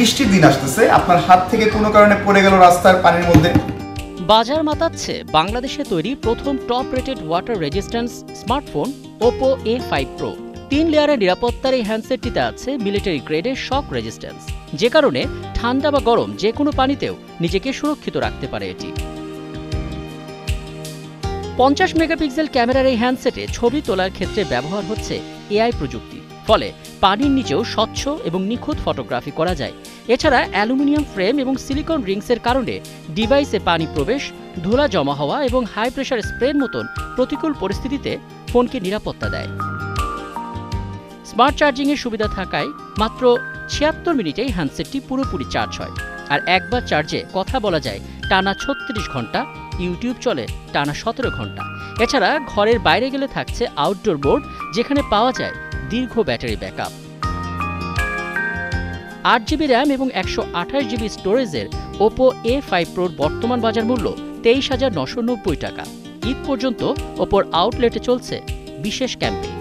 বৃষ্টির দিন আসতেছে, আপনার হাত থেকে কোনো কারণে পড়ে গেল রাস্তার পানির মধ্যে। বাজার মাতাচ্ছে বাংলাদেশে তৈরি প্রথম top rated water resistance smartphone Oppo A5 Pro। 3 লেয়ারের নিরাপত্তার এই হ্যান্ডসেটটিতে আছে মিলিটারি গ্রেডের শক রেজিস্ট্যান্স, যে কারণে ঠান্ডা বা গরম যে কোনো পানিতেও নিজেকে সুরক্ষিত রাখতে পারে এটি। 50 মেগাপিক্সেল ক্যামেরার এই হ্যান্ডসেটে ছবি তোলার ক্ষেত্রে ব্যবহার হচ্ছে AI প্রযুক্তি, ফলে পানির নিচেও স্বচ্ছ এবং নিখুঁত ফটোগ্রাফি করা যায়। এছাড়া অ্যালুমিনিয়াম ফ্রেম এবং সিলিকন রিংসের কারণে ডিভাইসে পানি প্রবেশ, ধুলা জমা হওয়া এবং হাই প্রেশার স্প্রের মতন প্রতিকূল পরিস্থিতিতে ফোনকে নিরাপত্তা দেয়। স্মার্ট চার্জিংয়ের সুবিধা থাকায় মাত্র 76 মিনিটেই হ্যান্ডসেটটি পুরোপুরি চার্জ হয়। আর একবার চার্জে কথা বলা যায় টানা 36 ঘন্টা, ইউটিউব চলে টানা 17 ঘন্টা। এছাড়া ঘরের বাইরে গেলে থাকছে আউটডোর মোড, যেখানে পাওয়া যায় দীর্ঘ ব্যাটারি ব্যাকআপ। 8GB র্যাম এবং 128GB স্টোরেজের ওপো A5 Proর বর্তমান বাজার মূল্য 23,990 টাকা। ঈদ পর্যন্ত ওপোর আউটলেটে চলছে বিশেষ ক্যাম্পেইন।